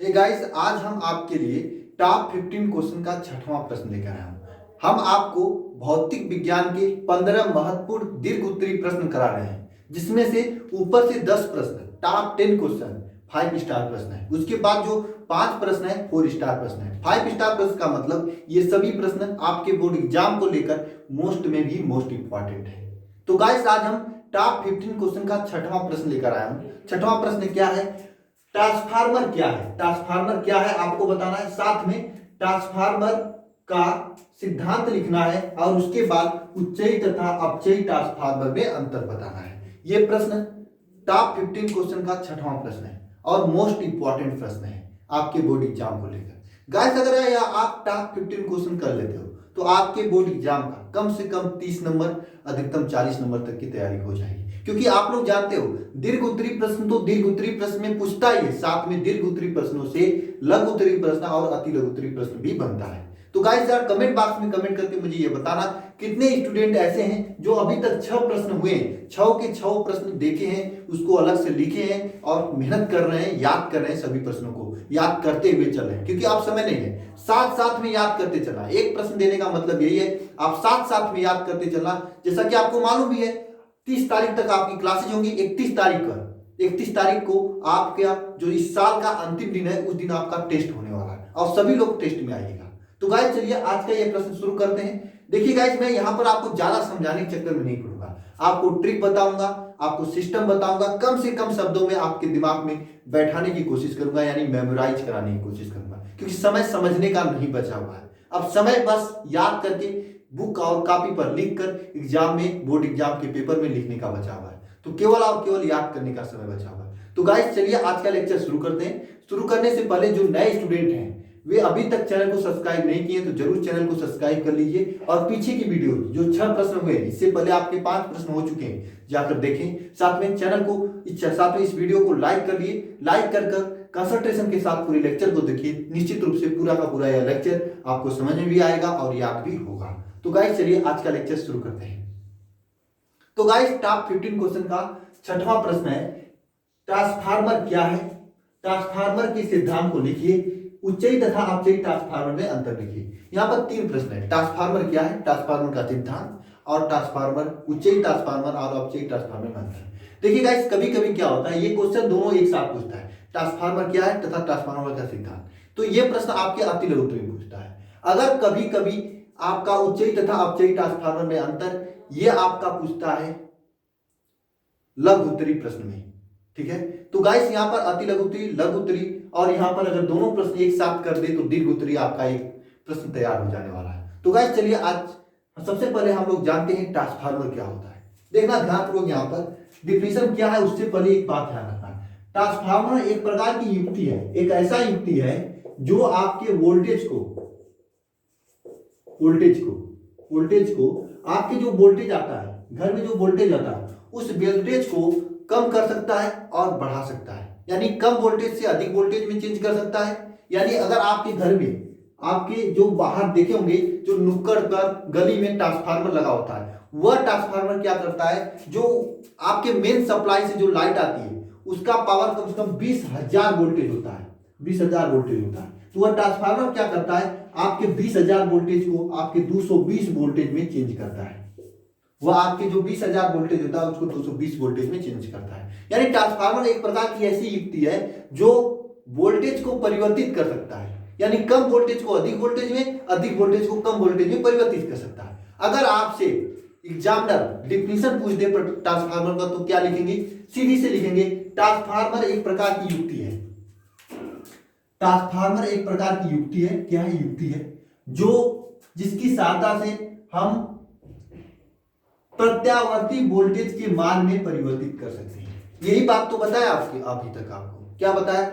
Hey guys, आज हम आपके लिए टॉप 15 क्वेश्चन का छठवां प्रश्न लेकर आए हैं। हम आपको भौतिक विज्ञान के 15 महत्वपूर्ण दीर्घ उत्तरीय प्रश्न करा रहे हैं, जिसमें से ऊपर से 10 प्रश्न टॉप 10 क्वेश्चन 5 स्टार प्रश्न है। उसके बाद जो 5 प्रश्न है 4 स्टार प्रश्न है। 5 स्टार प्रश्न का मतलब ये सभी प्रश्न आपके बोर्ड एग्जाम को लेकर मोस्ट में भी मोस्ट इंपॉर्टेंट है। तो गाइस, आज हम टॉप 15 क्वेश्चन का छठवां प्रश्न लेकर आए हैं। छठवां प्रश्न क्या है? ट्रांसफार्मर क्या है? ट्रांसफार्मर क्या है आपको बताना है, साथ में ट्रांसफार्मर का सिद्धांत लिखना है और उसके बाद उच्चयी तथा अपचयी ट्रांसफार्मर में अंतर बताना है। यह प्रश्न टॉप 15 क्वेश्चन का छठवां प्रश्न है और मोस्ट इंपॉर्टेंट प्रश्न है आपके बोर्ड एग्जाम को लेकर। गाइस, अगर आप टॉप 15 क्वेश्चन कर लेते हो तो आपके बोर्ड एग्जाम का कम से कम 30 नंबर, अधिकतम 40 नंबर तक की तैयारी हो जाएगी। क्योंकि आप लोग जानते हो, दीर्घ उत्तरीय प्रश्न तो दीर्घ उत्तरीय प्रश्न में पूछता ही है, साथ में दीर्घ उत्तरीय प्रश्नों से लघु उत्तरीय प्रश्न और अति लघु उत्तरीय प्रश्न भी बनता है। तो गाइस यार, कमेंट बॉक्स में कमेंट करके मुझे ये बताना कितने स्टूडेंट ऐसे हैं जो अभी तक 6 प्रश्न हुए, 6 के 6 प्रश्न देखे हैं, उसको अलग से लिखे हैं और मेहनत कर रहे हैं, याद कर रहे हैं, सभी प्रश्नों को याद करते हुए चल रहे हैं। क्योंकि आप समय नहीं है, साथ साथ में याद करते चलना। एक प्रश्न देने का मतलब यही है, आप साथ साथ में याद करते चलना। जैसा कि आपको मालूम भी है, 30 तारीख तक आपकी क्लासेज होंगी। 31 तारीख को आपका जो इस साल का अंतिम दिन है, उस दिन आपका टेस्ट होने वाला है और सभी लोग टेस्ट में आइएगा। तो गाइस चलिए आज का ये प्रश्न शुरू करते हैं। देखिए गाइस, मैं यहाँ पर आपको ज्यादा समझाने के चक्कर में नहीं पड़ूंगा, आपको ट्रिक बताऊंगा, आपको सिस्टम बताऊंगा, कम से कम शब्दों में आपके दिमाग में बैठाने की कोशिश करूंगा, यानी मेमोराइज कराने की कोशिश करूंगा। क्योंकि समय समझने का नहीं बचा हुआ है, अब समय बस याद करके बुक और कॉपी पर लिख कर एग्जाम में, बोर्ड एग्जाम के पेपर में लिखने का बचा हुआ है। तो केवल और केवल याद करने का समय बचा हुआ है। तो गाइस चलिए आज का लेक्चर शुरू करते हैं। शुरू करने से पहले जो नए स्टूडेंट हैं वे अभी तक चैनल को सब्सक्राइब नहीं किए तो जरूर चैनल को सब्सक्राइब कर लीजिए और पीछे की वीडियो जो 6 प्रश्न हुए, इससे पहले आपके 5 प्रश्न हो चुके हैं, जाकर देखें। साथ में चैनल को, साथ में इस वीडियो को लाइक कर लिए, लाइक कर कंसंट्रेशन के साथ पूरे लेक्चर को देखिए। निश्चित रूप से पूरा का पूरा यह लेक्चर आपको समझ में भी आएगा और याद भी होगा। तो गाइस चलिए आज का लेक्चर शुरू करते हैं। तो गाइस, टॉप 15 क्वेश्चन का छठवां प्रश्न है, ट्रांसफार्मर क्या है? ट्रांसफार्मर के सिद्धांत को लिखिए, उच्चयी तथा अपचयी ट्रांसफार्मर में अंतर लिखिए। यहाँ पर 3 प्रश्न है, ट्रांसफार्मर क्या है, ट्रांसफार्मर का सिद्धांत और ट्रांसफार्मर, उच्चयी ट्रांसफार्मर और अपचयी ट्रांसफार्मर में अंतर। देखिए गाइस, कभी कभी क्या होता है, ये क्वेश्चन दोनों एक साथ पूछता है, ट्रांसफार्मर क्या है तथा ट्रांसफार्मर का सिद्धांत। तो ये प्रश्न आपके अति लघु उत्तरीय में पूछता है। अगर कभी कभी आपका उच्चयी तथा अपचयी ट्रांसफार्मर में अंतर, ये आपका पूछता है लघु उत्तरीय प्रश्न में। ठीक है, तो गाइस यहाँ पर अति लघु उत्तरीय, लघु उत्तरीय और यहाँ पर अगर दोनों प्रश्न एक साथ कर दे तो दीर्घ उत्तरीय आपका एक प्रश्न तैयार हो जाने वाला है। तो गाइस चलिए आज सबसे पहले हम लोग जानते हैं ट्रांसफार्मर क्या होता है। देखना ध्यानपूर्वक, यहाँ पर डिफिनेशन क्या है उससे पहले एक बात ध्यान रखना है। ट्रांसफार्मर एक प्रकार की युक्ति है, एक ऐसा युक्ति है जो आपके वोल्टेज को आपके जो वोल्टेज आता है, घर में जो वोल्टेज आता है, उस वोल्टेज को कम कर सकता है और बढ़ा सकता है। यानी कम वोल्टेज से अधिक वोल्टेज में चेंज कर सकता है। यानी अगर आपके घर में, आपके जो बाहर देखे होंगे, जो नुक्कड़ पर गली में ट्रांसफार्मर लगा होता है, वह ट्रांसफार्मर क्या करता है, जो आपके मेन सप्लाई से जो लाइट आती है उसका पावर कम से कम 20,000 वोल्टेज होता है, 20,000 वोल्टेज होता है। तो वह ट्रांसफार्मर क्या करता है, आपके 20,000 वोल्टेज को आपके 220 वोल्टेज में चेंज करता है। वह आपके जो 20,000 वोल्टेज होता है उसको 220 वोल्टेज में चेंज करता है। यानी ट्रांसफार्मर एक प्रकार की ऐसी युक्ति है जो वोल्टेज को परिवर्तित कर सकता है। यानी कम वोल्टेज को अधिक वोल्टेज में, अधिक वोल्टेज को कम वोल्टेज में परिवर्तित कर सकता है। अगर आपसे एग्जामिनर डिफिनीशन पूछ दे ट्रांसफार्मर का तो क्या लिखेंगे? सीधी से लिखेंगे, ट्रांसफार्मर एक प्रकार की युक्ति है। ट्रांसफार्मर एक प्रकार की युक्ति है। क्या है? युक्ति है जो जिसकी सहायता से हम प्रत्यावर्ती वोल्टेज के मान में परिवर्तित कर सकते हैं। यही बात तो बताया आपकी अभी तक, आपको क्या बताया?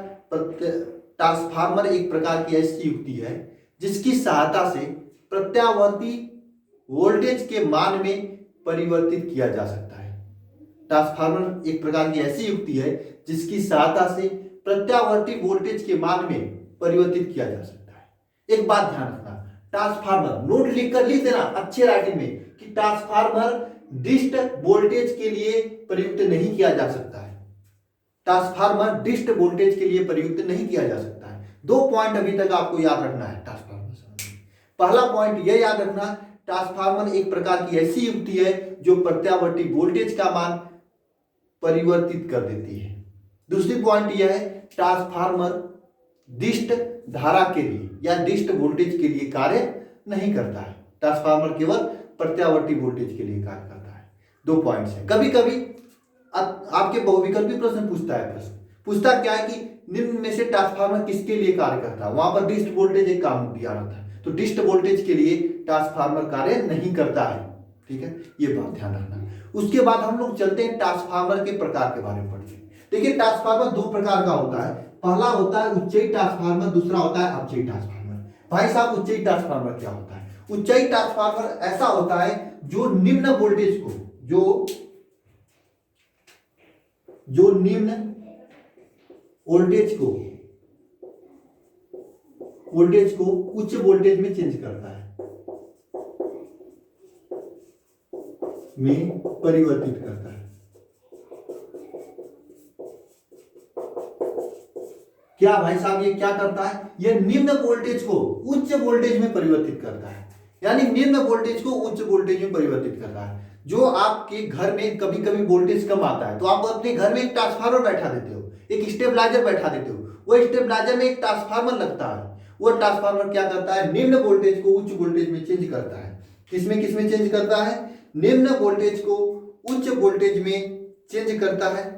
ट्रांसफार्मर एक प्रकार की ऐसी युक्ति है जिसकी सहायता से प्रत्यावर्ती वोल्टेज के मान में परिवर्तित किया जा सकता है। ट्रांसफार्मर एक प्रकार की ऐसी युक्ति है जिसकी सहायता से प्रत्यावर्ती वोल्टेज के मान में परिवर्तित किया जा सकता है। एक बात ध्यान रखना, ट्रांसफार्मर नोट लिख देना अच्छे राइटिंग में कि ट्रांसफार्मर डिस्ट वोल्टेज के लिए प्रयुक्त नहीं किया जा सकता है। ट्रांसफार्मर डिस्ट वोल्टेज के लिए प्रयुक्त नहीं किया जा सकता है। दो पॉइंट अभी तक आपको याद रखना है ट्रांसफार्मर संबंधी। पहला पॉइंट यह याद रखना, ट्रांसफार्मर एक प्रकार की ऐसी युक्ति है जो प्रत्यावर्ती वोल्टेज का मान परिवर्तित कर देती है। दूसरी पॉइंट यह है, ट्रांसफार्मर दिष्ट धारा के लिए या दिष्ट वोल्टेज के लिए कार्य नहीं करता है। ट्रांसफार्मर केवल प्रत्यावर्ती वोल्टेज के लिए कार्य करता है। दो पॉइंट्स हैं। कभी कभी आपके बहुविकल्पी प्रश्न पूछता क्या है कि निम्न में से ट्रांसफार्मर किसके लिए कार्य करता है, वहां पर डिस्ट वोल्टेज एक काम दिया रहता है, तो डिस्ट वोल्टेज के लिए ट्रांसफार्मर कार्य नहीं करता है। ठीक है, ये बात ध्यान रखना। उसके बाद हम लोग चलते हैं ट्रांसफार्मर के प्रकार के बारे में पढ़ते हैं। देखिए, ट्रांसफार्मर दो प्रकार का होता है। पहला होता है उच्चयी ट्रांसफार्मर, दूसरा होता है अपचयी ट्रांसफार्मर। भाई साहब, उच्चयी ट्रांसफार्मर क्या होता है? उच्चयी ट्रांसफार्मर ऐसा होता है जो निम्न वोल्टेज को जो निम्न वोल्टेज को उच्च वोल्टेज में चेंज करता है, में परिवर्तित करता है। क्या भाई साहब, ये क्या करता है? ये निम्न वोल्टेज को उच्च वोल्टेज में परिवर्तित करता है, यानी निम्न वोल्टेज को उच्च वोल्टेज में परिवर्तित करता है। जो आपके घर में कभी कभी वोल्टेज कम आता है तो आप अपने घर में एक ट्रांसफार्मर बैठा देते हो, एक स्टेबलाइजर बैठा देते हो। वो स्टेबलाइजर में एक ट्रांसफार्मर लगता है। वो ट्रांसफार्मर क्या करता है? निम्न वोल्टेज को उच्च वोल्टेज में चेंज करता है। किसमें चेंज करता है? निम्न वोल्टेज को उच्च वोल्टेज में चेंज करता है।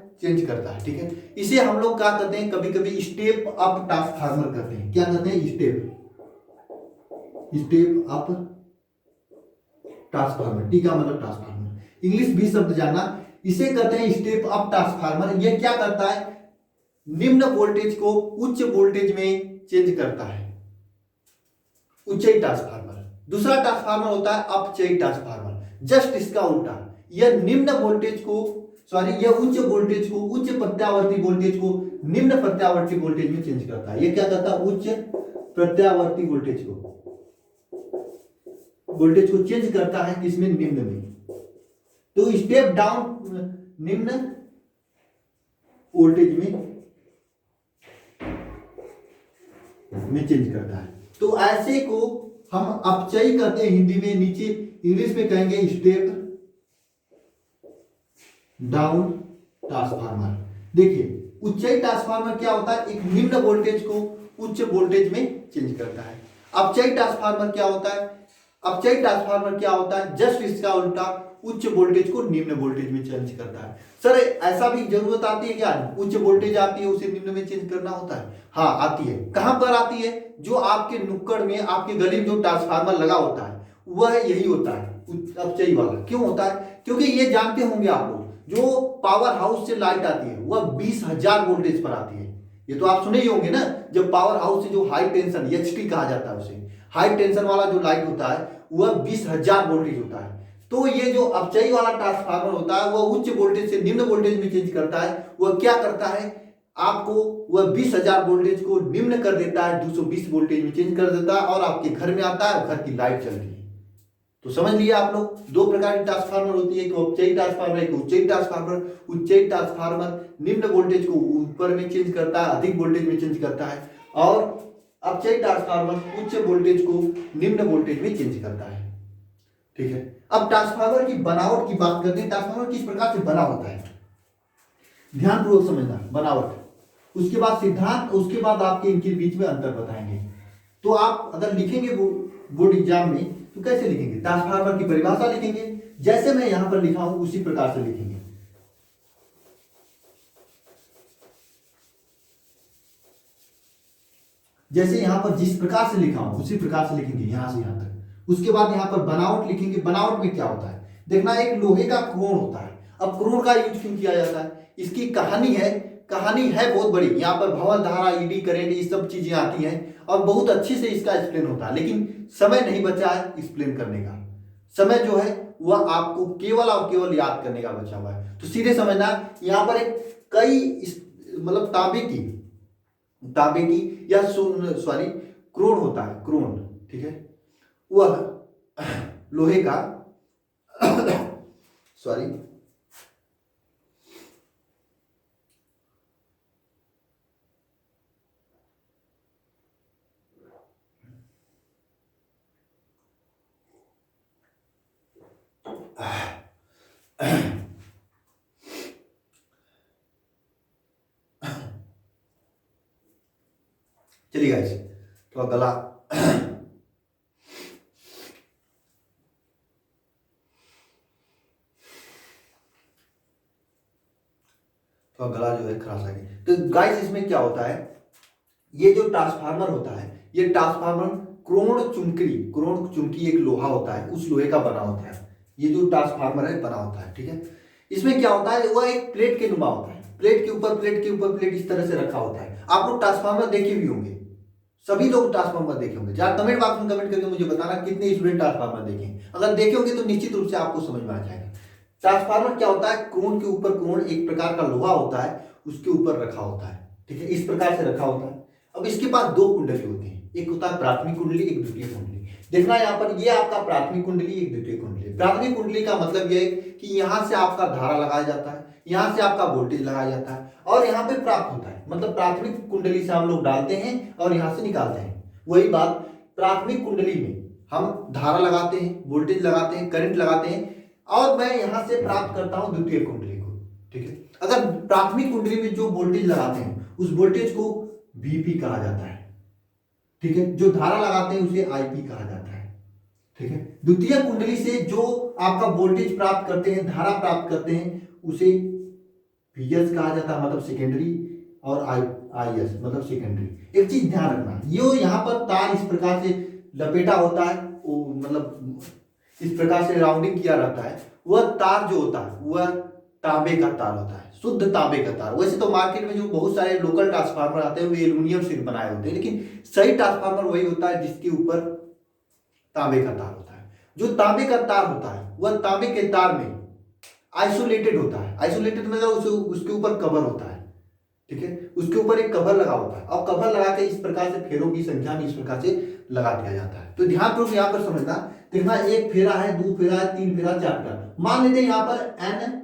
ठीक है, इसे हम लोग क्या करते हैं, कभी कभी स्टेप अप ट्रांसफार्मर करते हैं। क्या करते हैं? Step up transformer. टी का मतलब ट्रांसफार्मर, इंग्लिश भी शब्द जानना। इसे कहते हैं स्टेप अप ट्रांसफार्मर। यह क्या करता है? निम्न वोल्टेज को उच्च वोल्टेज में चेंज करता है, उच्चयी ट्रांसफार्मर। दूसरा ट्रांसफार्मर होता है अपचयी ट्रांसफार्मर, जस्ट इसका उल्टा। यह निम्न वोल्टेज को यह उच्च वोल्टेज को, उच्च प्रत्यावर्ती वोल्टेज को निम्न प्रत्यावर्ती वोल्टेज में चेंज करता है। यह क्या करता है? उच्च प्रत्यावर्ती वोल्टेज को चेंज करता है, किसमें? निम्न में। तो स्टेप डाउन निम्न वोल्टेज में चेंज करता है। तो ऐसे को हम अपचयी कहते हैं हिंदी में, नीचे इंग्लिश में कहेंगे स्टेप डाउन ट्रांसफार्मर। देखिए, उच्चयी ट्रांसफार्मर क्या होता है? एक निम्न वोल्टेज को उच्च वोल्टेज में चेंज करता है। अपचयी ट्रांसफार्मर क्या होता है? जस्ट इसका उल्टा, उच्च वोल्टेज को निम्न वोल्टेज में चेंज करता है। सर, ऐसा भी जरूरत आती है क्या? उच्च वोल्टेज आती है उसे निम्न में चेंज करना होता है? हाँ, आती है। कहां पर आती है? जो आपके नुक्कड़ में, आपके गली में जो ट्रांसफार्मर लगा होता है वह यही होता है, अपचयी वाला। क्यों होता है? क्योंकि ये जानते होंगे आप लोग, जो पावर हाउस से लाइट आती है वह 20,000 वोल्टेज पर आती है। ये तो आप सुने ही होंगे ना, जब पावर हाउस से जो हाई टेंशन, एचटी कहा जाता है उसे, हाई टेंशन वाला जो लाइट होता है वह 20,000 वोल्टेज होता है। तो ये जो अपचयी वाला ट्रांसफार्मर होता है वह उच्च वोल्टेज से निम्न वोल्टेज में चेंज करता है। वह क्या करता है? आपको वह 20,000 वोल्टेज को निम्न कर देता है, 220 वोल्टेज में चेंज कर देता है और आपके घर में आता है, घर की लाइट चलती है। तो समझ लिया आप लोग, दो प्रकार की ट्रांसफार्मर होती है, एक अपचयी ट्रांसफार्मर, एक उच्चयी ट्रांसफार्मर। उच्चयी ट्रांसफार्मर निम्न वोल्टेज को ऊपर में चेंज करता है, अधिक वोल्टेज में चेंज करता है, और अपचयी ट्रांसफार्मर उच्च वोल्टेज को निम्न वोल्टेज में चेंज करता है। ठीक है, अब ट्रांसफार्मर की बनावट की बात करते हैं। ट्रांसफार्मर किस प्रकार से बना होता है, ध्यानपूर्वक समझना। बनावट, उसके बाद सिद्धांत, उसके बाद आपके इनके बीच में अंतर बताएंगे। तो आप अगर लिखेंगे बोर्ड एग्जाम में तो कैसे लिखेंगे? ट्रांसफार्मर की परिभाषा लिखेंगे, जैसे मैं यहां पर लिखा हूं उसी प्रकार से लिखेंगे। जैसे यहां पर जिस प्रकार से लिखा हूं उसी प्रकार से लिखेंगे, यहां से यहां तक। उसके बाद यहां पर बनावट लिखेंगे। बनावट में क्या होता है? देखना, एक लोहे का क्रोन होता है। अब क्रोन का यूज क्यों किया जाता है? इसकी कहानी है बहुत बड़ी। यहाँ पर भंवर धारा, ईडी करंट, ये सब चीजें आती हैं और बहुत अच्छे से इसका एक्सप्लेन होता है, लेकिन समय नहीं बचा है एक्सप्लेन करने का। समय जो है वह आपको केवल और केवल याद करने का बचा हुआ है। तो सीधे समझना, यहाँ पर एक मतलब तांबे की या सॉरी क्रोन होता है, क्रोन। ठीक है, वह लोहे का सॉरी चलिए गाइस, थोड़ा गला थोड़ा गला जो है खराश आ गया। तो गाइस इसमें क्या होता है, ये जो ट्रांसफार्मर होता है, ये ट्रांसफार्मर क्रोण चुंबकी एक लोहा होता है, उस लोहे का बना होता है। ये जो ट्रांसफार्मर है बना होता है, ठीक है। इसमें क्या होता है, वह एक प्लेट के नुमा होता है, प्लेट के ऊपर प्लेट के ऊपर प्लेट इस तरह से रखा होता है। आप लोग ट्रांसफार्मर देखे भी होंगे, सभी लोग ट्रांसफार्मर देखे होंगे। जहाँ कमेंट बॉक्स में कमेंट करके मुझे बताना कितने स्टूडेंट ट्रांसफार्मर देखे। अगर देखे होंगे तो निश्चित रूप से आपको समझ में आ जाएगा। ट्रांसफार्मर क्या होता है, क्रोण के ऊपर क्रोण एक प्रकार का लोहा होता है, उसके ऊपर रखा होता है, ठीक है, इस प्रकार से रखा होता है। अब इसके पास दो कुंडली होती है, एक होता है प्राथमिक कुंडली, एक द्वितीय कुंडली। देखना यहाँ पर, ये आपका प्राथमिक कुंडली, एक द्वितीय कुंडली। प्राथमिक कुंडली का मतलब यह है कि यहाँ से आपका धारा लगाया जाता है, यहाँ से आपका वोल्टेज लगाया जाता है और यहाँ पे प्राप्त होता है। मतलब प्राथमिक कुंडली से हम लोग डालते हैं और यहाँ से निकालते हैं। वही बात, प्राथमिक कुंडली में हम धारा लगाते हैं, वोल्टेज लगाते हैं, करंट लगाते हैं और मैं यहाँ से प्राप्त करता हूँ द्वितीय कुंडली को, ठीक है। अगर प्राथमिक कुंडली में जो वोल्टेज लगाते हैं उस वोल्टेज को Vp कहा जाता है, ठीक है। जो धारा लगाते हैं उसे Ip कहा जाता है, ठीक है। द्वितीय कुंडली से जो आपका वोल्टेज प्राप्त करते हैं, धारा प्राप्त करते हैं, उसे Vs कहा जाता है, मतलब सेकेंडरी, और Is मतलब सेकेंडरी। एक चीज ध्यान रखना, ये यहाँ पर तार इस प्रकार से लपेटा होता है, वो मतलब इस प्रकार से राउंडिंग किया रहता है। वह तार जो होता है वह तांबे का तार होता है, शुद्ध तांबे का तार। वैसे तो मार्केट में जो बहुत सारे लोकल ट्रांसफार्मर आते हैं वो एल्यूमिनियम से बनाए होते हैं, लेकिन सही ट्रांसफार्मर वही होता है जिसके ऊपर तांबे का तार होता है। जो तांबे का तार होता है वह तांबे के तार में आइसोलेटेड होता है। आइसोलेटेड मतलब उसके ऊपर कवर होता है, ठीक है। उसके ऊपर एक कवर लगा होता है और कवर लगा के इस प्रकार से फेरों की संख्या में इस प्रकार से लगा दिया जाता है। तो ध्यानपूर्वक यहाँ पर समझना, देखना, एक फेरा है, दो फेरा है, तीन फेरा, चार फेरा। मान लेते हैं यहाँ पर n,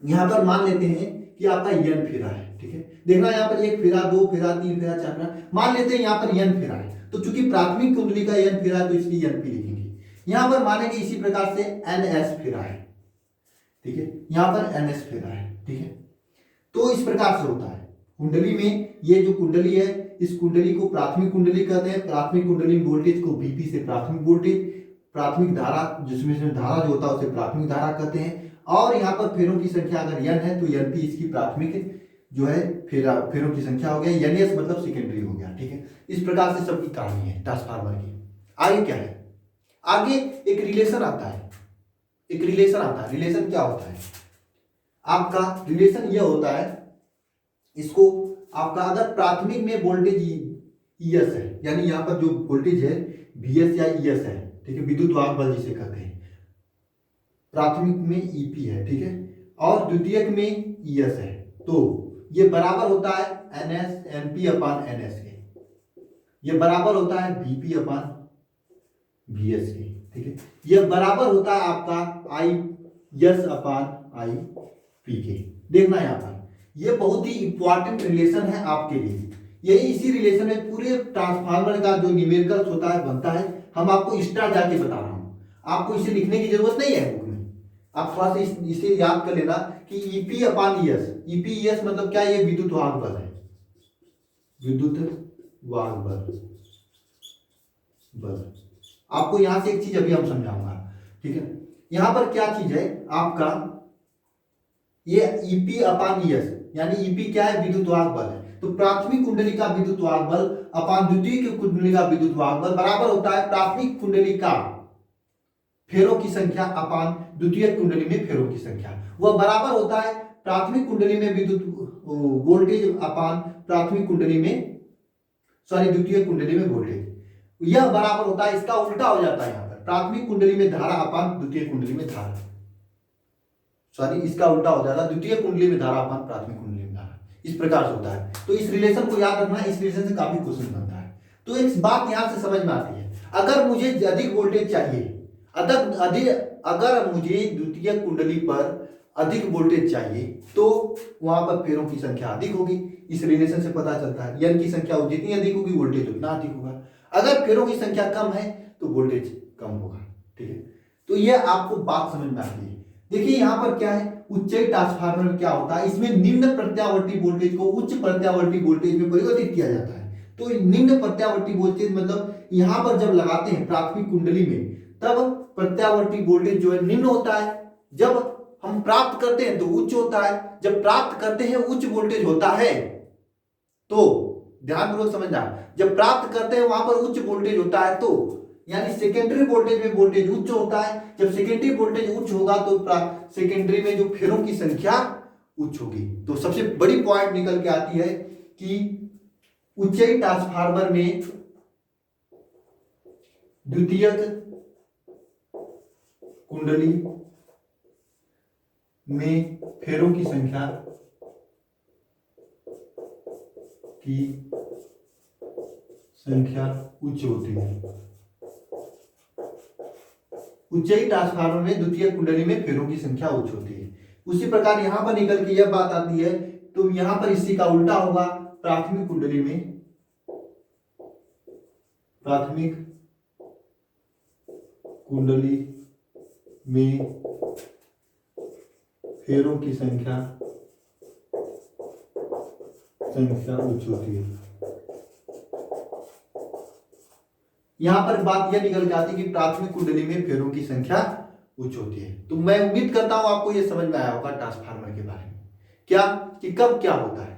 यहाँ पर मान लेते हैं कि आपका n फेरा है, ठीक है। देखना यहाँ पर एक फेरा, दो फेरा, तीन फेरा, चार फेरा, मान लेते हैं यहाँ पर n फेरा है। तो चूंकि प्राथमिक कुंडली का n फेरा है तो इसलिए np लिखेंगे। यहाँ पर मानेंगे इसी प्रकार से ns फेरा है, ठीक है। यहाँ पर ns फेरा है, ठीक है। तो इस प्रकार से होता है कुंडली में। ये जो कुंडली है, इस कुंडली को प्राथमिक कुंडली कहते हैं। प्राथमिक कुंडली में वोल्टेज को Vp से प्राथमिक वोल्टेज, प्राथमिक धारा जिसमें धारा जो होता है उसे प्राथमिक धारा कहते हैं। और यहाँ पर फेरों की संख्या अगर n है तो Np इसकी प्राथमिक जो है फेरों की संख्या हो गया, Ns मतलब सेकेंडरी हो गया, ठीक है। इस प्रकार से सबकी कहानी है ट्रांसफार्मर की। आगे क्या है, आगे एक रिलेशन आता है, एक रिलेशन आता है। रिलेशन क्या होता है आपका, रिलेशन यह होता है, इसको आपका अगर प्राथमिक में वोल्टेज ES है, यानी यहाँ पर जो वोल्टेज है VS या ES है, ठीक है, विद्युत वाहक बल जिसे कहते हैं। प्राथमिक में EP है, ठीक है, और द्वितीयक में ES है, तो ये बराबर होता है NP अपान NS के, ये बराबर होता है VP अपान VS के, ठीक है। ये बराबर होता है आपका IS अपान IP के। देखना यहाँ पर, ये बहुत ही इंपॉर्टेंट रिलेशन है आपके लिए। यही इसी रिलेशन में पूरे ट्रांसफार्मर का जो न्यूमेरिकल्स होता है बनता है। हम आपको एक्स्ट्रा जाके बता रहा हूँ, आपको इसे लिखने की जरूरत नहीं है बुक में। आप थोड़ा सा इसे याद कर लेना कि EP अपान ES, EP ES मतलब क्या, ये विद्युत वाहक बल है, विद्युत वाहक बल। आपको यहां से एक चीज अभी हम समझाऊंगा, ठीक है। यहां पर क्या चीज है आपका, ये EP अपान ES, यानी EP क्या है, विद्युत वाहक बल है। तो प्राथमिक कुंडली का विद्युत वाहक बल अपान द्वितीय कुंडली का विद्युत वाहक बल बराबर होता है प्राथमिक कुंडली का फेरों की संख्या अपान द्वितीय कुंडली में फेरों की संख्या। वह बराबर होता है प्राथमिक कुंडली में विद्युत वोल्टेज अपान प्राथमिक कुंडली में, सॉरी, द्वितीय कुंडली में वोल्टेज। यह बराबर होता है, इसका उल्टा हो जाता है यहाँ पर, प्राथमिक कुंडली में धारा अपान द्वितीय कुंडली में धारा, सॉरी, इसका उल्टा हो जाता है, द्वितीय कुंडली में धारा अपान प्राथमिक कुंडली में धारा। इस प्रकार से होता है। तो इस रिलेशन को याद रखना, इस रिलेशन से काफी क्वेश्चन बनता है। तो एक बात यहां से समझ में आती है, अगर मुझे अधिक वोल्टेज चाहिए, अगर मुझे द्वितीय कुंडली पर अधिक वोल्टेज चाहिए तो वहां पर फेरों की संख्या अधिक होगी। इस रिलेशन से पता चलता है N की संख्या जितनी अधिक होगी वोल्टेज उतना अधिक होगा। अगर फेरों की संख्या कम है तो वोल्टेज कम होगा, ठीक है। तो ये आपको बात समझ में आती है। देखिए यहाँ पर क्या है, उच्चयी ट्रांसफार्मर में क्या होता है, इसमें निम्न प्रत्यावर्ती वोल्टेज को उच्च प्रत्यावर्ती वोल्टेज में परिवर्तित किया जाता है। तो निम्न प्रत्यावर्ती वोल्टेज मतलब यहाँ पर जब लगाते हैं प्राथमिक कुंडली में, तब प्रत्यावर्ती वोल्टेज जो है निम्न होता है, जब हम प्राप्त करते हैं तो उच्च होता है, जब प्राप्त करते हैं उच्च वोल्टेज होता है। तो ध्यानपूर्वक समझना, जब प्राप्त करते हैं वहां पर उच्च वोल्टेज होता है, तो यानी सेकेंडरी वोल्टेज में वोल्टेज उच्च होता है। जब सेकेंडरी वोल्टेज उच्च होगा तो सेकेंडरी में जो फेरों की संख्या उच्च होगी। तो सबसे बड़ी पॉइंट निकल के आती है कि उच्चयी ट्रांसफार्मर में द्वितीयक कुंडली में फेरों की संख्या उच्च होती है। उच्चयी ट्रांसफार्मर में द्वितीय कुंडली में फेरों की संख्या उच्च होती है। उसी प्रकार यहां पर निकल के यह बात आती है, तो यहां पर इसी का उल्टा होगा। प्राथमिक कुंडली में फेरों की संख्या उच्च होती है। यहां पर बात यह निकल के आती है कि प्राथमिक कुंडली में फेरों की संख्या उच्च होती है। तो मैं उम्मीद करता हूं आपको यह समझ में आया होगा ट्रांसफार्मर के बारे में, क्या कि कब क्या होता है,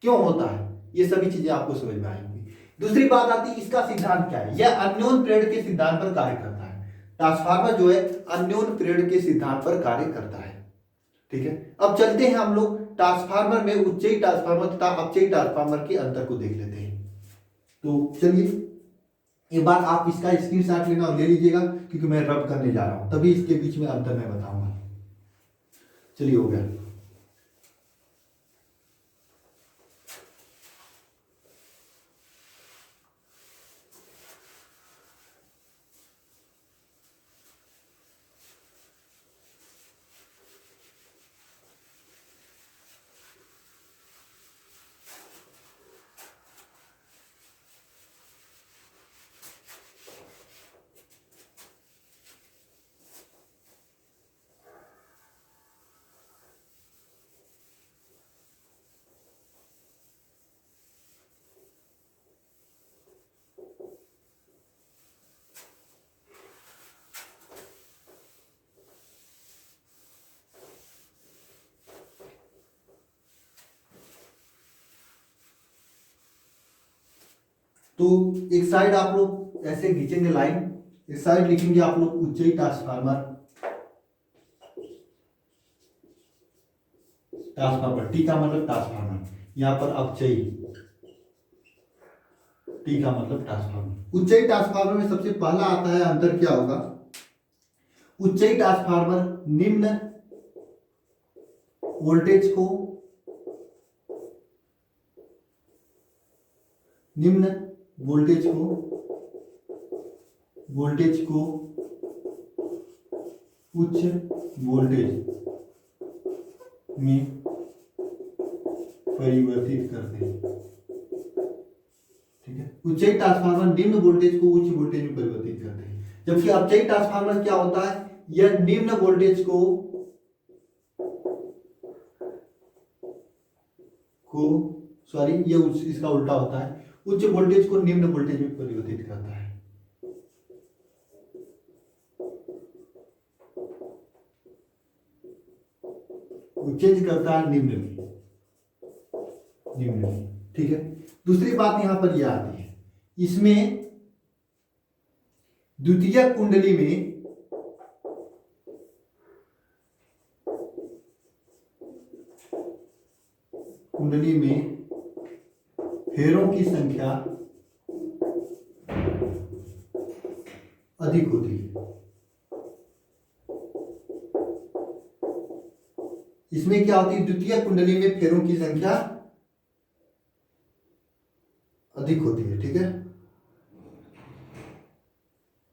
क्यों होता है, ये सभी चीजें आपको समझ में आएंगी। दूसरी बात आती है इसका सिद्धांत क्या है। यह अन्योन प्रेरण के सिद्धांत पर कार्य करता है। ट्रांसफार्मर जो है अन्योन प्रेरण के सिद्धांत पर कार्य करता है। ठीक है, अब चलते हैं हम लोग ट्रांसफार्मर में उच्चयी ट्रांसफार्मर तथा अपचयी ट्रांसफार्मर के अंतर को देख लेते हैं। तो चलिए एक बार आप इसका स्क्रीनशॉट लेना और ले लीजिएगा, क्योंकि मैं रब करने जा रहा हूं, तभी इसके बीच में अंतर मैं बताऊंगा। चलिए हो गया। तो एक साइड आप लोग ऐसे खींचेंगे लाइन, एक साइड लिखेंगे आप लोग उच्चयी ट्रांसफार्मर, टी का मतलब ट्रांसफार्मर, यहां पर अपचयी, टी का मतलब ट्रांसफार्मर। उच्चयी ट्रांसफार्मर में सबसे पहला आता है अंतर क्या होगा। उच्चयी ट्रांसफार्मर निम्न वोल्टेज को उच्च वोल्टेज में परिवर्तित करते हैं। ठीक है, उच्चयी ट्रांसफार्मर निम्न वोल्टेज को उच्च वोल्टेज में परिवर्तित करते हैं, जबकि अपचयी ट्रांसफार्मर क्या होता है, यह निम्न वोल्टेज को इसका उल्टा होता है, उच्च वोल्टेज को निम्न वोल्टेज में परिवर्तित करता है। चेंज करता है निम्न में। ठीक है, दूसरी बात यहां पर यह आती है, इसमें द्वितीय कुंडली में फेरों की संख्या अधिक होती है। इसमें क्या होती है, द्वितीय कुंडली में फेरों की संख्या अधिक होती है। ठीक है,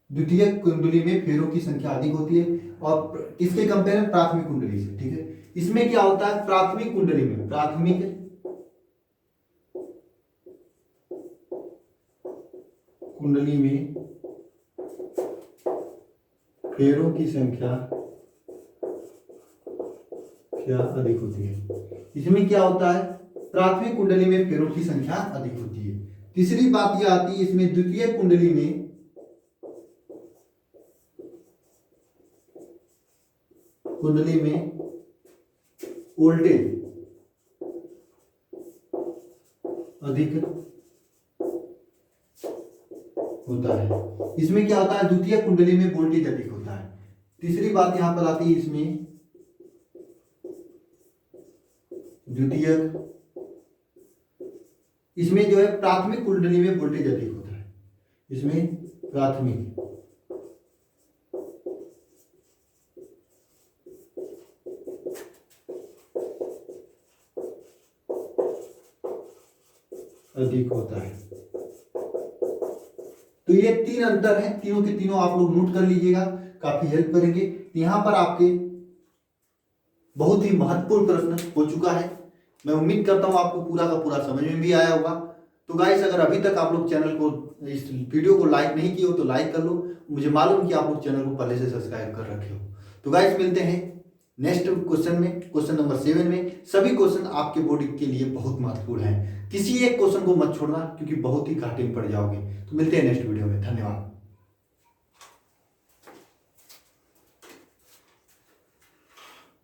द्वितीय कुंडली में फेरों की संख्या अधिक होती है, और किसके कंपेयर में, प्राथमिक कुंडली से। ठीक है, इसमें क्या होता है, प्राथमिक कुंडली में फेरों की संख्या क्या अधिक होती है। इसमें क्या होता है, प्राथमिक कुंडली में फेरों की संख्या अधिक होती है। तीसरी बात यह आती है इसमें द्वितीय कुंडली में वोल्टेज अधिक होता है। इसमें क्या होता है, द्वितीय कुंडली में वोल्टेज अधिक होता है। तीसरी बात यहां पर आती है इसमें द्वितीयक, इसमें जो है प्राथमिक कुंडली में वोल्टेज अधिक होता है। इसमें प्राथमिक अधिक होता है। तो ये तीन अंतर हैं, तीनों के तीनों आप लोग नोट कर लीजिएगा, काफी हेल्प करेंगे। यहां पर आपके बहुत ही महत्वपूर्ण प्रश्न हो चुका है। मैं उम्मीद करता हूं आपको पूरा का पूरा समझ में भी आया होगा। तो गाइस, अगर अभी तक आप लोग चैनल को, इस वीडियो को लाइक नहीं किए हो तो लाइक कर लो। मुझे मालूम कि आप लोग चैनल को पहले से सब्सक्राइब कर रखे हो। तो गाइस, मिलते हैं नेक्स्ट क्वेश्चन में, क्वेश्चन नंबर 7 में। सभी क्वेश्चन आपके बोर्ड के लिए बहुत महत्वपूर्ण है। किसी एक क्वेश्चन को मत छोड़ना, क्योंकि बहुत ही घाटे में पड़ जाओगे। तो मिलते हैं नेक्स्ट वीडियो में। धन्यवाद।